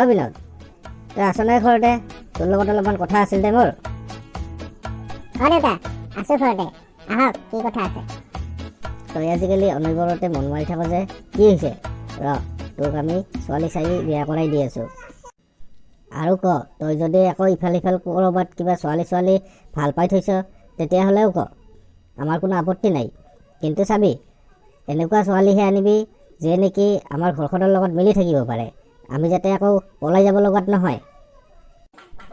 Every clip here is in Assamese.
বিনোদ, তই আছ নাই ঘৰতে? তোৰ লগত অলপমান কথা আছিল দে মোৰ। দেউতা, আছো ঘৰতে। আহক, কি কথা আছে? তই আজিকালি অনবৰতে মন মাৰি থাক যে, কি হৈছে? তোক আমি ছোৱালী চাই বিয়া কৰাই দি আছো। আৰু তই যদি আকৌ ইফাল সিফাল ক'ৰবাত কিবা ছোৱালী ভাল পাই থৈছ, তেতিয়াহ'লেও আমাৰ কোনো আপত্তি নাই। কিন্তু চাবি, এনেকুৱা ছোৱালীহে আনিবি যিয়ে নেকি আমাৰ ঘৰখনৰ লগত মিলি থাকিব পাৰে। আমি যাতে আকৌ পলাই যাব লগাত নহয়।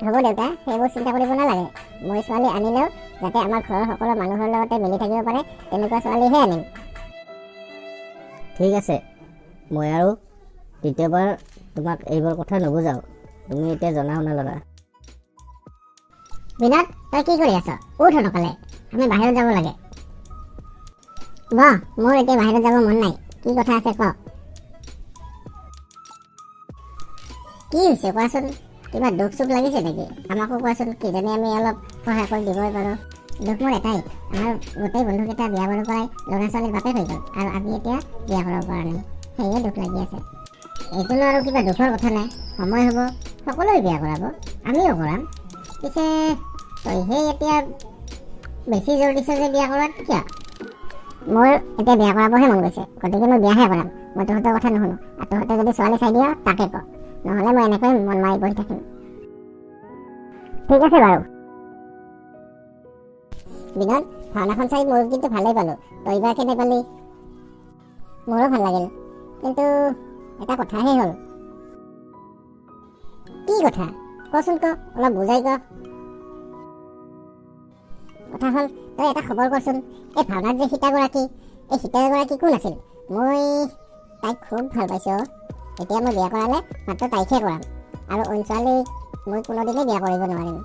হ'ব দেউতা, সেইবোৰ চিন্তা কৰিব নালাগে। মই ছোৱালী আনিলেও যাতে আমাৰ ঘৰৰ সকলো মানুহৰ লগতে মিলি থাকিব পাৰে তেনেকুৱা ছোৱালীহে আনিম। ঠিক আছে, মই আৰু দ্বিতীয়বাৰ তোমাক এইবোৰ কথা নুবুজাওঁ। তুমি এতিয়া জনা শুনা ল'ৰা। বিনোদ, তই কি কৰি আছ? উঠ নকলে, আমি বাহিৰত যাব লাগে। মোৰ এতিয়া বাহিৰত যাব মন নাই। কি কথা আছে ক? কি হৈছে কোৱাচোন? কিবা দুখ চুখ লাগিছে নেকি? আমাকো কোৱাচোন, কিজানি আমি অলপ সহায় কৰি দিবই পাৰোঁ। দুখ মোৰ এটাই, আমাৰ গোটেই বন্ধুকেইটা বিয়া বাৰু কৰাই ল'ৰা ছোৱালীৰ বাপেক হৈ গ'ল, আৰু আমি এতিয়া বিয়া কৰাব পৰা নাই। সেয়ে দুখ লাগি আছে। এইটোনো আৰু কিবা দুখৰ কথা নাই। সময় হ'ব, সকলোৱে বিয়া কৰাব, আমিও কৰাম। পিছে তইহে এতিয়া বেছি জোৰ দিছ যে বিয়া কৰাত কিয়? মোৰ এতিয়া বিয়া কৰাবহে মন গৈছে, গতিকে মই বিয়াহে কৰাম। মই তহঁতৰ কথা নুশুনো, আৰু তহঁতে যদি ছোৱালী চাই দিয় তাকে ক, নহ'লে মই এনেকৈ মন মাৰি বহি থাকিম। ঠিক আছে বাৰু। বিনোদ, ভাওনাখন চাই মোৰ কিন্তু ভালেই পালোঁ। তই বা কেনে পালি? মোৰো ভাল লাগিল, কিন্তু এটা কথাহে হ'ল। কি কথা? কচোন অলপ বুজাই ক। কথা হ'ল, তই এটা খবৰ কৰচোন, এই ভাওনাত যে সীতাগৰাকী, এই সীতাগৰাকী কোন আছিল? মই তাইক খুব ভাল পাইছোঁ। এতিয়া মই বিয়া কৰালে মাত্ৰ তাইকহে কৰাম, আৰু অইন ছোৱালীক মই কোনোদিনেই বিয়া কৰিব নোৱাৰিম।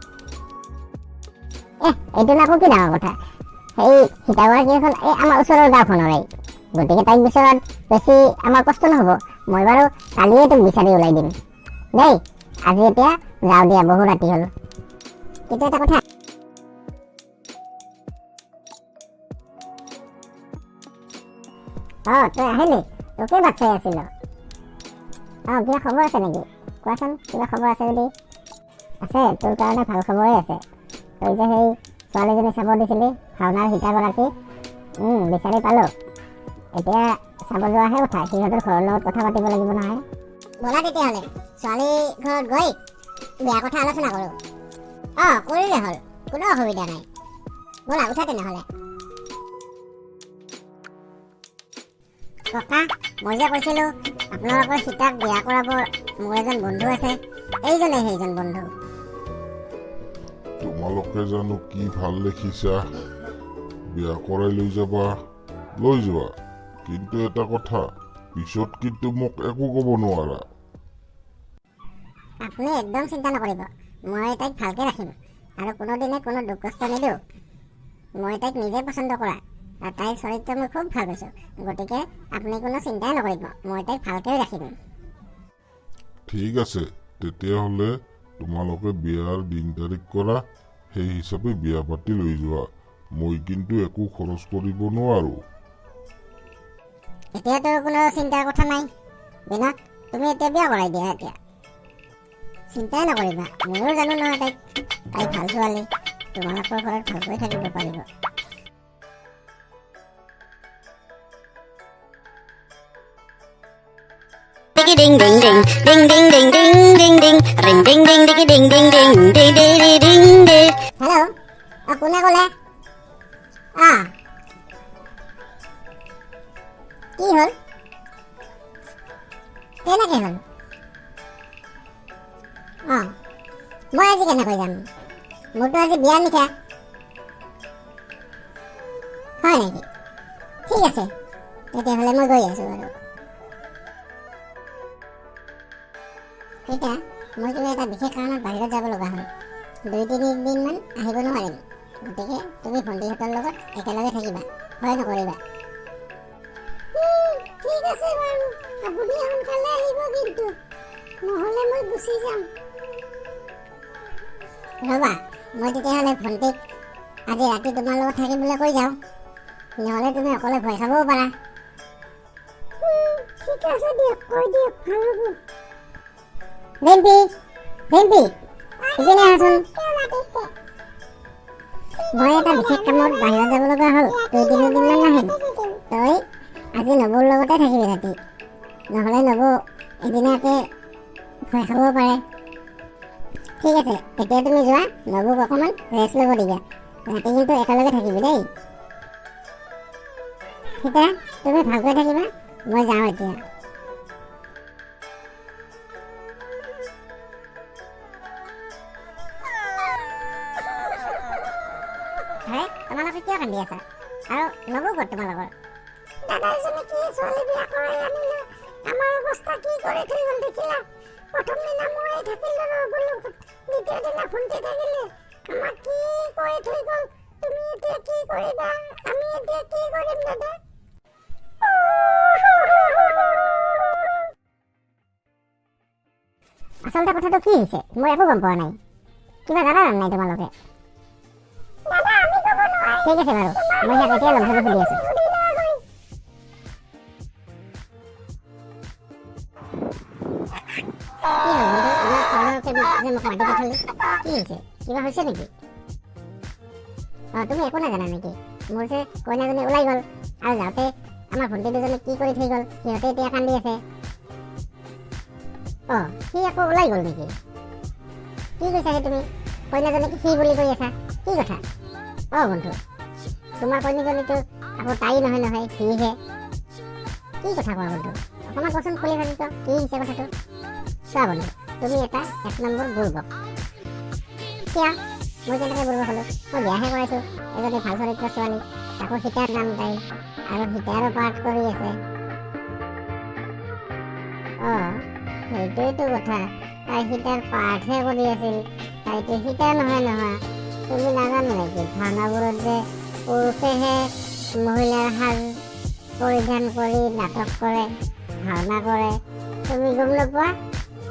এইটো আকৌ কি ডাঙৰ কথা? সেই সীতাগৰাকী এখন এই আমাৰ ওচৰৰ গাঁওখনৰে, গতিকে তাইক বিচৰাত বেছি আমাৰ কষ্ট নহ'ব। মই বাৰু কালিয়ে তোক বিচাৰি ওলাই দিম দেই। আজি এতিয়া যাওঁ দিয়া, বহু ৰাতি হ'ল। কিন্তু এটা কথা, তই আহিলি? তোকে বাট চাই আছিলো। কিবা খবৰ আছে নেকি? কোৱাচোন, কিবা খবৰ আছে যদি। আছে, তোৰ কাৰণে ভাল খবৰে আছে। তই যে সেই ছোৱালীজনী চাব দিছিলি, ভাওনাৰ সীতাগৰাকী, বিচাৰি পালোঁ। এতিয়া চাব যোৱাহে কথা, সিহঁতৰ ঘৰৰ লগত কথা পাতিব লাগিব নহয়। ব'লা তেতিয়াহ'লে ছোৱালী ঘৰত গৈ বিয়া কথা আলোচনা কৰোঁ। কৰিলে হ'ল, কোনো অসুবিধা নাই। ব'লা, উঠা তেনেহ'লে। ককা, মই যে কৈছিলোঁ আপোনালোকৰ সীতাক বিয়া কৰাব মোৰ এজন বন্ধু আছে, এইজনে সেইজন বন্ধু। তোমালোকে জানো কি ভাল দেখিছা, বিয়া কৰাই লৈ যাবা, লৈ যোৱা। কিন্তু এটা কথা, পিছত কিন্তু মোক একো ক'ব নোৱাৰা। আপুনি একদম চিন্তা নকৰিব, মই তাইক ভালকে ৰাখিম, আৰু কোনোদিনে কোনো দুখ কষ্ট নিদিওঁ। মই তাইক নিজে পচন্দ কৰা, আৰু তাইৰ চৰিত্ৰ মই খুব ভাল পাইছোঁ, গতিকে আপুনি কোনো চিন্তাই নকৰিব, মই তাইক ভালকৈ ৰাখিম। ঠিক আছে, তেতিয়াহ'লে তোমালোকে বিয়াৰ দিন তাৰিখ কৰা, সেই হিচাপে বিয়া পাতি লৈ যোৱা। মই কিন্তু একো খৰচ কৰিব নোৱাৰোঁ। এতিয়াতো কোনো চিন্তাৰ কথা নাই বিনোদ, তুমি এতিয়া বিয়া কৰাই দিয়া। এতিয়া চিন্তাই নকৰিবা, ময়ো জানো নহয় তাই ভাল ছোৱালী, তোমালোকৰ ঘৰত ভালকৈ থাকিব পাৰিব। Ding ding ding ding ding ding ding ding ding ring ding ding ding ding ding ding ding ding ding ding. Hello', কোনে ক'লে? কি হ'ল? কেনেকে হ'ল? মই আজি কেনেকৈ যাম? মোৰতো আজি বিয়াৰ নিশা। হয় নেকি? ঠিক আছে, তেতিয়াহ'লে মই গৈ আছোঁ বাৰু। এতিয়া মই কিবা এটা বিশেষ কাৰণত বাহিৰত যাব লগা হ'ল, 2-3 দিনমান আহিব নোৱাৰিম। গতিকে তুমি ভণ্টিহঁতৰ লগত একেলগে থাকিবা, ভয় নকৰিবা। ঠিক আছে বাৰু, আপুনি সোনকালে আহিব কিন্তু, নহ'লে মই গুচি যাম। ৰ'বা, মই তেতিয়াহ'লে ভণ্টিক আজি ৰাতি তোমাৰ লগত থাকিবলৈ কৈ যাওঁ, নহ'লে তুমি অকলে ভয় খাবও পাৰা। ঠিক আছে দিয়ক, কৈ দিয়ক, ভাল হ'ব। ৰিম্পি ৰিম্পি ইপিনে আহাচোন। মই এটা বিশেষ কামত বাহিৰত যাব লগা হ'ল, 2-3 দিনমান নাহিম। তই আজি নবৌৰ লগতে থাকিবি ৰাতি, নহ'লে নবৌ এদিনাকে ভয় খাব পাৰে। ঠিক আছে, এতিয়া তুমি যোৱা, নবৌক অকণমান ৰেষ্ট ল'ব দিবা। ৰাতি কিন্তু একেলগে থাকিবি দেই। সীতা, তুমি ভালকৈ থাকিবা, মই যাওঁ এতিয়া। আৰে তোমালোকে কিয় কান্দি আছা? আৰু নবৌ ক'ত তোমালোকৰ? দাদা এজনে কি ছোৱালী বিয়া কৰাই আনিলে, আমাৰ অৱস্থা কি কৰি থৈ গ'ল দেখিলা? প্ৰথম দিনা মই থাকিলো নবৌৰ লগত, দ্বিতীয় দিনা ভণ্টি থাকিলে, আমাক কি কৰি থৈ গ'ল। তুমি এতিয়া কি কৰিবা? আমি এতিয়া কি কৰিম দাদা? আচলতে কথাটো কি হৈছে মই একো গম পোৱা নাই। কিবা জানা নাই তোমালোকে? ঠিক আছে বাৰু, মই ইয়াত এতিয়া লম্ভটো সুধি আছো। কি হৈছে? কিবা হৈছে নেকি? তুমি একো নাজানা নেকি? মোৰ যে কইনাজনী ওলাই গ'ল, আৰু যাওঁতে আমাৰ ভণ্টি দুজনী কি কৰি থৈ গ'ল, সিহঁতে এতিয়া কান্দি আছে। সি আকৌ ওলাই গ'ল নেকি? কি কৈছাহে তুমি? কইনাজনীক সি বুলি কৈ আছা, কি কথা? বন্ধু, তোমাৰ কইনাজনীটো আকৌ তাই নহয় সিহে। কি কথা কোৱা বন্ধু? অকণমান কচোন খুলি ভাবিছ, কি হৈছে কথাটো? চোৱা বন্ধু, তুমি এটা 1 নম্বৰ বুৰ্বক। কিয়? মই কেনেকৈ বুৰ্বক হ'লো? মই বিয়াহে কৰাইছোঁ এজনী ভাল চৰিত্ৰৰ ছোৱালী, তাকো সীতাৰ নাম তাই, আৰু সীতাৰো পাঠ কৰি আছে। সেইটোৱেইটো কথা, তাই সীতাৰ পাঠহে কৰি আছিল, তাইতো সীতা নহয়। তুমি নাজানো নেকি ভাওনাবোৰত যে পুৰুষেহে মহিলাৰ সাজ পৰিধান কৰি নাটক কৰে, ভাওনা কৰে, তুমি গম নোপোৱা?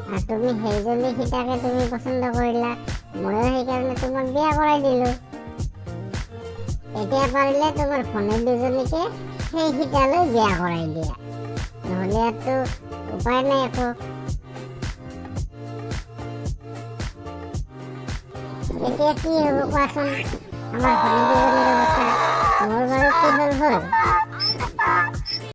আৰু তুমি সেইজনী সীতাকে তুমি পচন্দ কৰিলা, ময়ো সেইকাৰণে তোমাক বিয়া কৰাই দিলো। এতিয়া পাৰিলে তোমাৰ ভনী দুজনীকে সেই সীতালৈ বিয়া কৰাই দিয়া, নহ'লেতো উপায় নাই একো। এতিয়া কি হ'ব কোৱাচোন? আমাৰ ভনী দুজনীৰ অৱস্থা। মোৰ বাৰু কি হ'ল হ'ল,